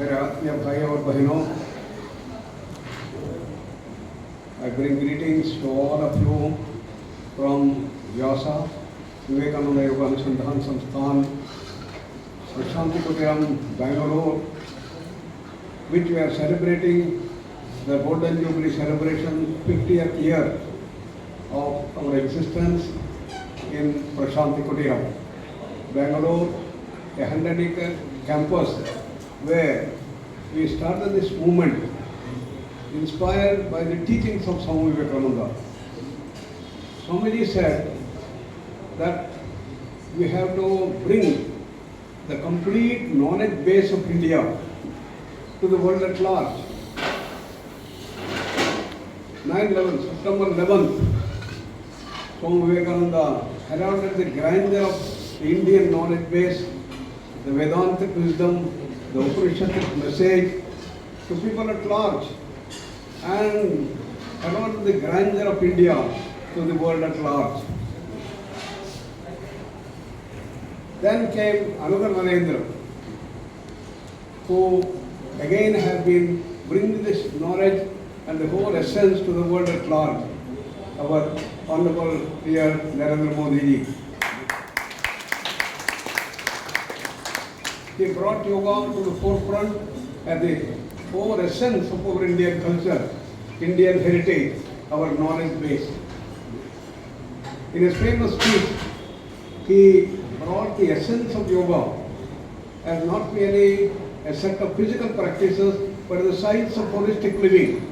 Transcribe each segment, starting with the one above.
मेरे आत्मीय भाई और बहनों, I bring greetings to all of you from VYASA, Vivekananda Yoga Anusandhan Samsthan, Prashanti Kutiram, Bangalore, which we are celebrating the Golden Jubilee celebration 50th year of our existence in Prashanti Kutiram, Bangalore, a 100-acre campus where we started this movement inspired by the teachings of Swami Vivekananda. Swamiji said that we have to bring the complete knowledge base of India to the world at large. 9/11, September 11th, Swami Vivekananda heralded the grandeur of the Indian knowledge base, the Vedantic wisdom, the Upanishadic message to people at large, and heralded the grandeur of India to the world at large. Then came another Nagendra, who again has been bringing this knowledge and the whole essence to the world at large, our Honorable dear Nagendra Modi ji. He brought yoga to the forefront as the whole essence of our Indian culture, Indian heritage, our knowledge base. In his famous speech, he brought the essence of yoga as not merely a set of physical practices, but the science of holistic living,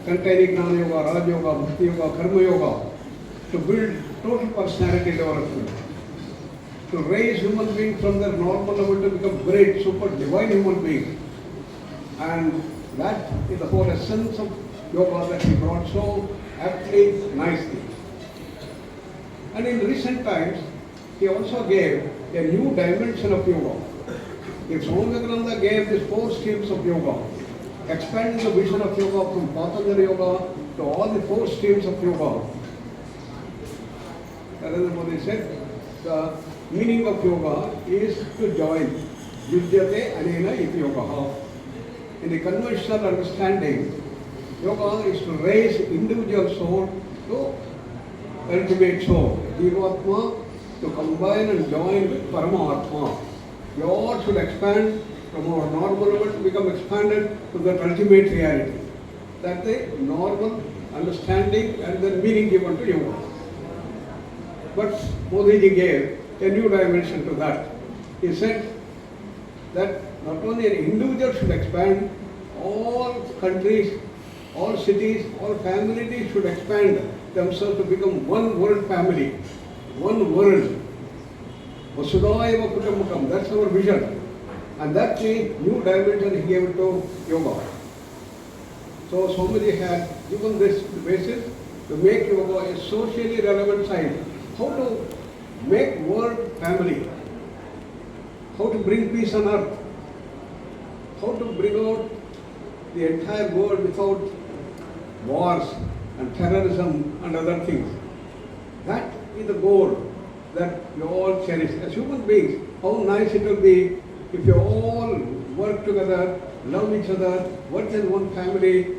containing Jnana Yoga, Raj Yoga, Bhakti Yoga, Karma Yoga, to build total personality development, to raise human beings from their normal level to become great, super divine human beings. And that is the whole essence of yoga that he brought so aptly, nicely. And in recent times, he also gave a new dimension of yoga. If Swami Vivekananda gave these 4 streams of yoga, expanding the vision of yoga from Patanjali Yoga to all the 4 streams of yoga, Narendra Modi said, the meaning of yoga is to join. Yudyate anena iti yoga. In the conventional understanding, yoga is to raise individual soul to ultimate soul. Jivatma to combine and join with Paramatma. We all should expand from our normal level to become expanded to that ultimate reality. That's the normal understanding and the meaning given to yoga. But Modi ji gave a new dimension to that. He said that not only an individual should expand, all countries, all cities, all families should expand themselves to become one world family, one world. Vasudhaiva Kutumbakam, that's our vision. And that's the new dimension he gave to yoga. So Swamiji had given this basis to make yoga a socially relevant science. How to make world family, how to bring peace on earth, how to bring out the entire world without wars and terrorism and other things. That is the goal that we all cherish. As human beings, how nice it will be if you all work together, love each other, work in one family,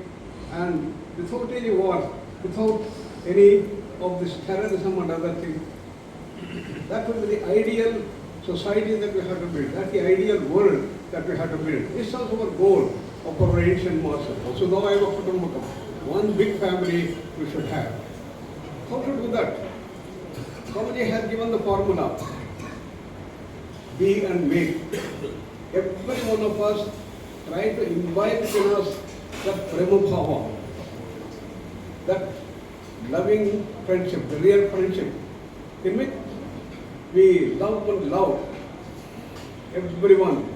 and without any wars, without any of this terrorism and other things. That will be the ideal society that we have to build. That's the ideal world that we have to build. This is also our goal of our ancient masters. So now I have a Kutumbakam. One big family we should have. How to do that? Swamiji has given the formula. Be and make. Every one of us try to imbibe in us that prema bhava, that loving friendship, the real friendship, in which we love and love everyone.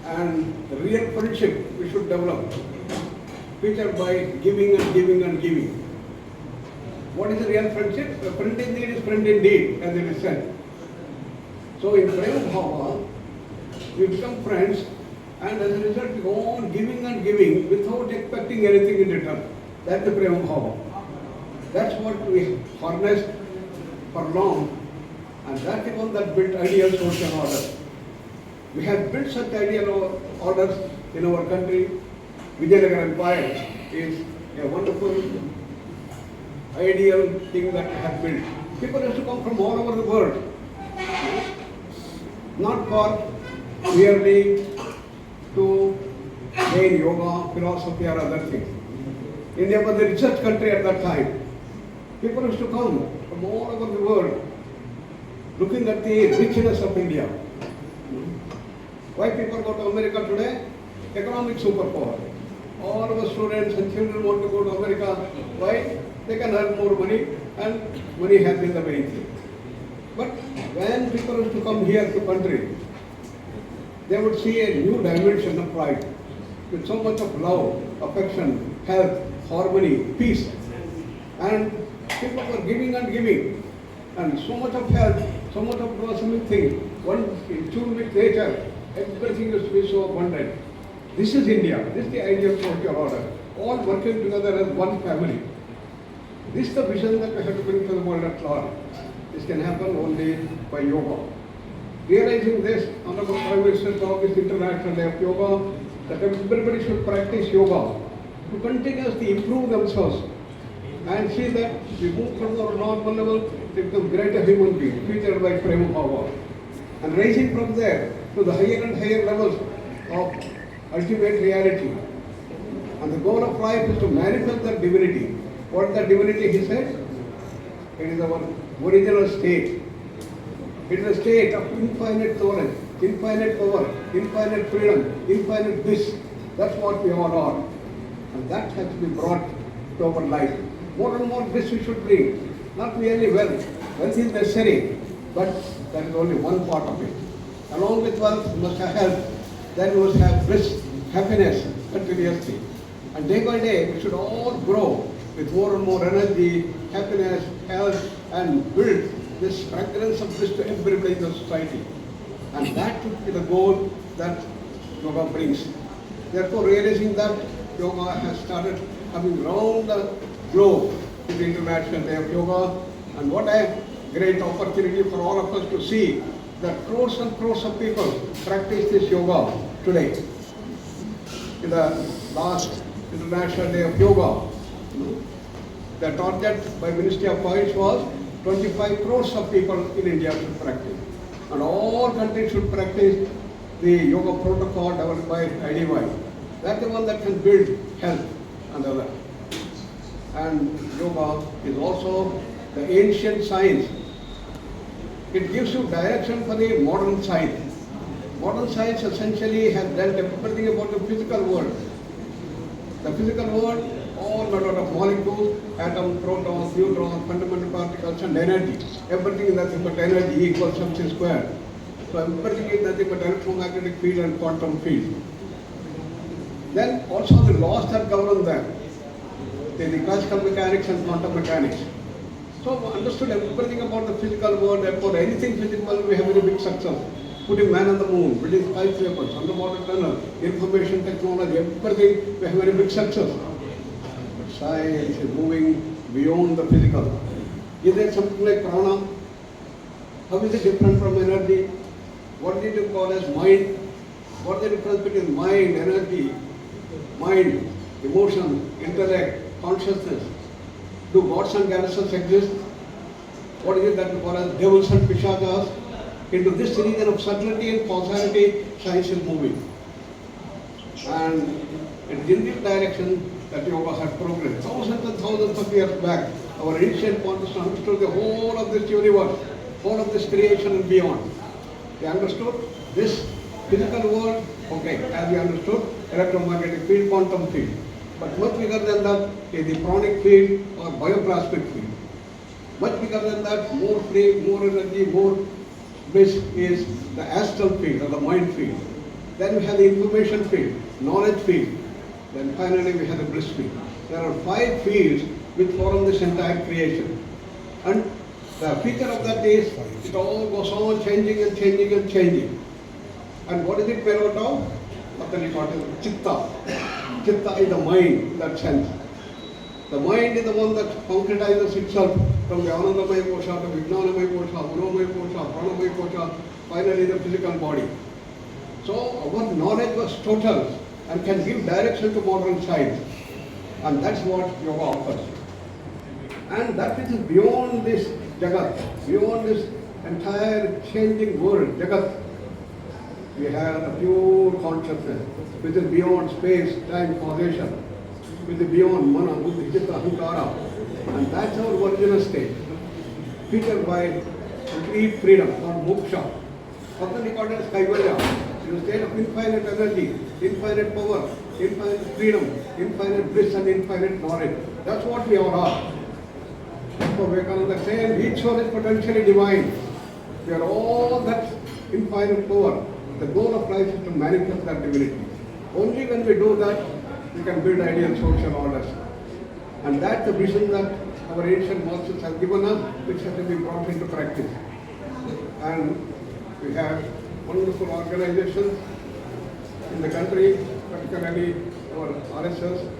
And the real friendship we should develop, featured by giving and giving and giving. What is the real friendship? A friend in need is friend indeed, as it is said. So in Prema Bhava, we become friends, and as a result we go on giving and giving without expecting anything in return. That's the Prema Bhava. That's what we harnessed for long, and that is one that built ideal social order. We have built such ideal orders in our country. Vijayanagar Empire is a wonderful, ideal thing that we have built. People used to come from all over the world, not for merely to gain yoga, philosophy or other things. India was the richest country at that time. People used to come from all over the world looking at the richness of India. Why people go to America today? Economic superpower. All our students and children want to go to America. Why? They can earn more money, and money has been the main thing. But when people used to come here to country, they would see a new dimension of pride with so much of love, affection, health, harmony, peace. And people were giving and giving. And so much of health, so much of blossoming thing, one in tune with nature, everything used to be so abundant. This is India. This is the ideal social order. All working together as one family. This is the vision that we have to bring to the world at large. This can happen only by yoga. Realizing this, Honorable Prime Minister talked this International Day of Yoga, that everybody should practice yoga to continuously improve themselves and see that we move from our normal level to become greater human being, featured by Prema Bhava. And rising from there to the higher and higher levels of ultimate reality. And the goal of life is to manifest that divinity. What is that divinity, he said? It is our original state. It is a state of infinite knowledge, infinite power, infinite freedom, infinite bliss. That's what we all are. And that has to be brought to our life. More and more bliss we should bring. Not merely wealth. Wealth is necessary, but that is only one part of it. Along with wealth, we must have health. Then we must have bliss, happiness continuously. And day by day, we should all grow with more and more energy, happiness, health, and build this fragrance of bliss to everybody in the society. And that should be the goal that yoga brings. Therefore, realizing that, yoga has started coming round the globe with the International Day of Yoga. And what a great opportunity for all of us to see that crores and crores of people practice this yoga today. In the last International Day of Yoga, the target by Ministry of Finance was 25 crores of people in India should practice. And all countries should practice the yoga protocol developed by IDY. That's the one that can build health and other. And yoga is also the ancient science. It gives you direction for the modern science. Modern science essentially has dealt everything about the physical world. The physical world, all made out of molecules, atoms, protons, neutrons, fundamental particles, and energy. Everything is nothing but energy equals MC squared. So everything is nothing but electromagnetic field and quantum field. Then also the laws that govern them. The classical mechanics and quantum mechanics. So understood everything about the physical world, therefore anything physical we have very big success. Putting man on the moon, building skyscrapers, underwater tunnel, information technology, everything we have very big success. But science is moving beyond the physical. Is there something like prana? How is it different from energy? What did you call as mind? What is the difference between mind, energy, mind, emotion, intellect, consciousness? Do gods and goddesses exist? What is it that we call as devils and pishachas? Into this region of subtlety and causality, science is moving. And it is in this direction that yoga has progressed. Thousands and thousands of years back, our ancient consciousness understood the whole of this universe, whole of this creation and beyond. They understood this physical world, okay, as we understood, electromagnetic field, quantum field. But much bigger than that is the pranic field or bioplasmic field. Much bigger than that, more free, more energy, more bliss is the astral field or the mind field. Then we have the information field, knowledge field. Then finally we have the bliss field. There are 5 fields which form this entire creation. And the feature of that is it all goes on changing and changing and changing. And what is it made out of? What is it called? Chitta. Chitta is the mind in that sense. The mind is the one that concretizes itself from the Anandamaya Kosha to Vijnanamaya Kosha, Manomaya Kosha, Pranamaya Kosha, finally the physical body. So our knowledge was total and can give direction to modern science. And that's what yoga offers. And that which is beyond this Jagat, beyond this entire changing world, Jagat, we have a pure consciousness, which is beyond space, time, causation, which is beyond mana, buddhi, chitta, ahankara. And that's our original state, featured by complete freedom or moksha. Often called as kaivalya, in a state of infinite energy, infinite power, infinite freedom, infinite bliss and infinite knowledge. That's what we all are. So Vivekananda said, each one is potentially divine. We are all that infinite power. The goal of life is to manifest that divinity. Only when we do that, we can build ideal social orders. And that's the vision that our ancient masters have given us, which has to be brought into practice. And we have wonderful organizations in the country, particularly our RSS,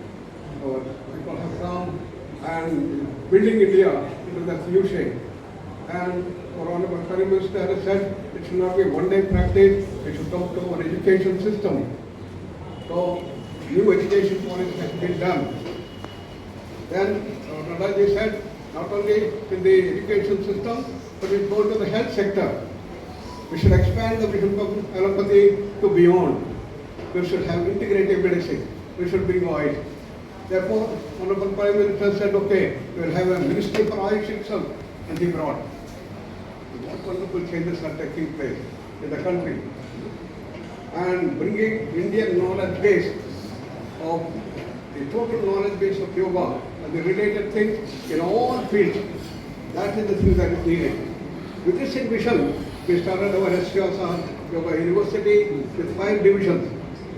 our people have come and building India into that new shape. And our Honorable Prime Minister has said it should not be a one-day practice, it should come to our education system. So, new education policy has been done. Then, Nadaji said, not only in the education system, but it goes to the health sector. We should expand the vision of allopathy to beyond. We should have integrative medicine. We should bring oil. Therefore, Honorable Prime Minister said, okay, we will have a ministry for Ayush itself, and he brought. What wonderful changes are taking place in the country. And bringing Indian knowledge base of the total knowledge base of yoga and the related things in all fields. That is the thing that is needed. With this vision, we started our SVYASA Yoga University with 5 divisions,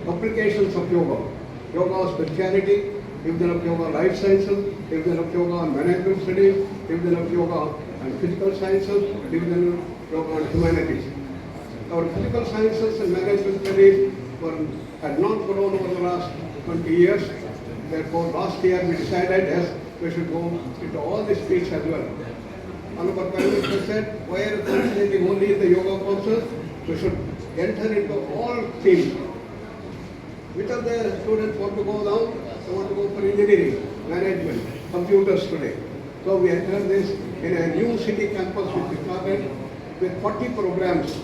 applications of yoga. Yoga speciality, division of yoga life sciences, division of yoga and management studies, division of yoga and physical sciences, division of yoga and humanities. Our physical sciences and management studies had not grown over the last 20 years. Therefore, last year we decided, yes, we should go into all these fields as well. Honorable Prime Minister said, why are we concentrating only in the yoga courses? We should enter into all fields. Which of the students want to go down? They want to go for engineering, management, computers today. So we entered this in a new city campus which we started with 40 programs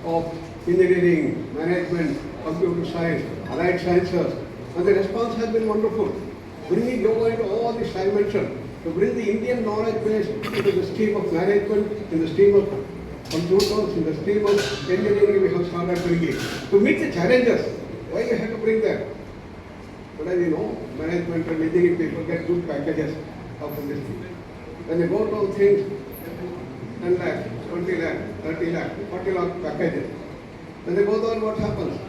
of engineering, management, computer science, allied sciences. And the response has been wonderful. Bringing yoga into all these dimensions, to bring the Indian knowledge base into the stream of management, in the stream of computers, in the stream of engineering, we have started bringing. To meet the challenges, why we have to bring that? But as you know, management and engineering people get good packages after this thing. When they go to things, 10 lakh, 20 lakh, 30 lakh, 40 lakh packages. When they go there, what happens?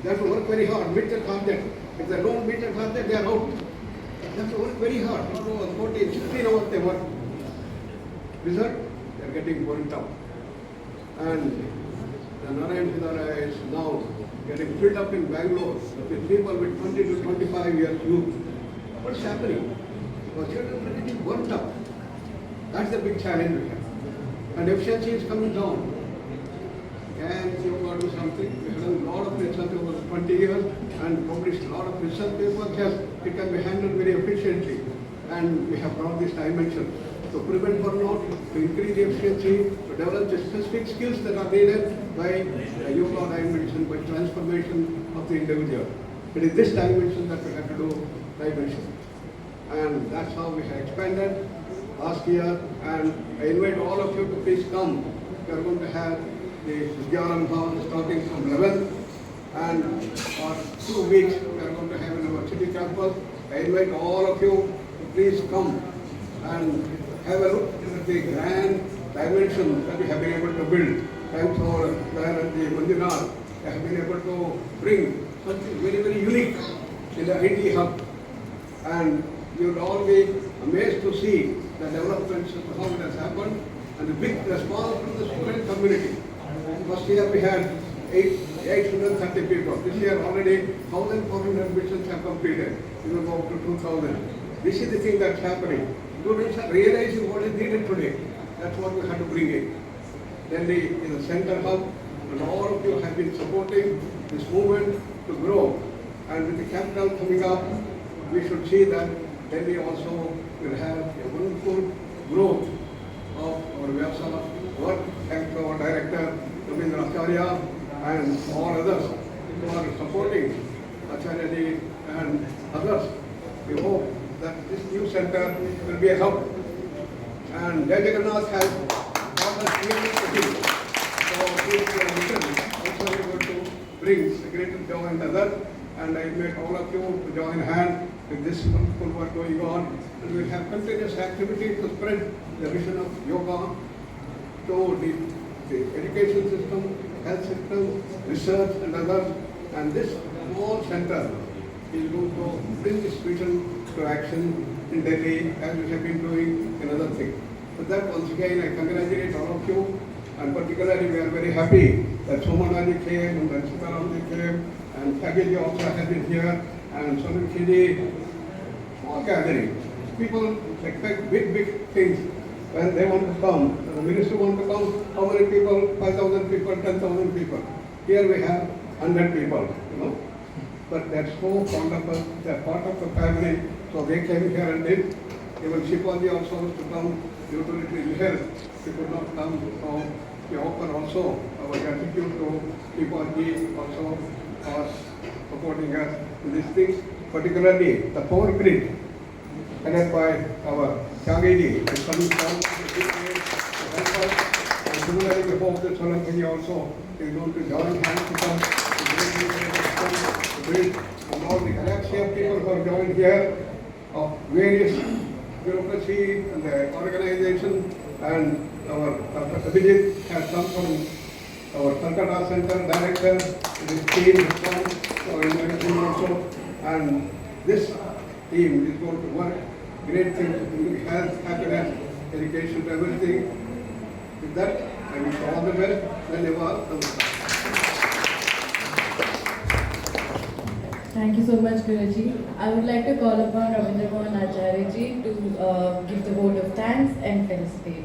They have to work very hard, meet the target. If they don't meet the target, they are out. They have to work very hard. 14, 16 hours they work. Result, they are getting burnt out. And the Nagendra is now getting filled up in Bangalore with people with 20 to 25 years youth. What's happening? Our children are getting burnt up. That's the big challenge we have. And efficiency is coming down. And you got to do something. We have done a lot of research over 20 years and published a lot of research papers. Yes, it can be handled very efficiently. And we have brought this dimension to prevent burnout, to increase the efficiency, to develop the specific skills that are needed by yoga dimension, by transformation of the individual. It is this dimension that we have to do dimension. And that's how we have expanded last year. And I invite all of you to please come. We are going to have the Vijayarambha Bhavan starting from 11th, and for 2 weeks we are going to have in our city campus. I invite all of you to please come and have a look at the grand dimension that we have been able to build. Thanks to our the Mandirar, we have been able to bring something very, very unique in the IT hub. And you will all be amazed to see the developments of how it has happened and the big response from the student community. First year we had 830 people. This year already 1,400 admissions have completed. We will go up to 2,000. This is the thing that's happening. Students are realizing what is needed today. That's what we have to bring in. Delhi is a center hub, and all of you have been supporting this movement to grow. And with the capital coming up, we should see that Delhi also will have a wonderful growth of our Vyasa work. Thanks to our director, Nagendra, and all others who are supporting Acharya ji and others. We hope that this new center will be a help. And Nagendra has got us here to so his mission also is going to bring the greater joy and others. And I invite all of you to join hand with this wonderful work going on. And we will have continuous activity to spread the vision of yoga to the education system, health system, research and others. And this small center is going to bring this vision to action in Delhi as we have been doing in other things. With that, once again, I congratulate all of you. And particularly, we are very happy that Somanaji came and Sitaram came and Sageji also has been here and Sonam small gathering. People expect big things when they want to come. The minister want to come, how many people? 5,000 people, 10,000 people. Here we have 100 people, But they're so fond of us, they're part of the family, so they came here and did. Even Shipaji also was to come due to little health. He could not come, so we offer also our gratitude to Shipaji also for supporting us in these things, particularly the power grid headed by our Chagiji, is coming down to help us. And similarly, we hope that Sonam also is going to join hands with us to build and all the galaxy of people who are joined here of various bureaucracy and the organization, and our Dr. Abhijit has come from our Calcutta Center director, his team has come, our team also, and this team is going to work great things in health, happiness, education, everything. With that, I wish you all the best. Dhanyavad. Thank you so much, Guruji. I would like to call upon Ravindra Mohan Acharya ji to give the vote of thanks and felicitate.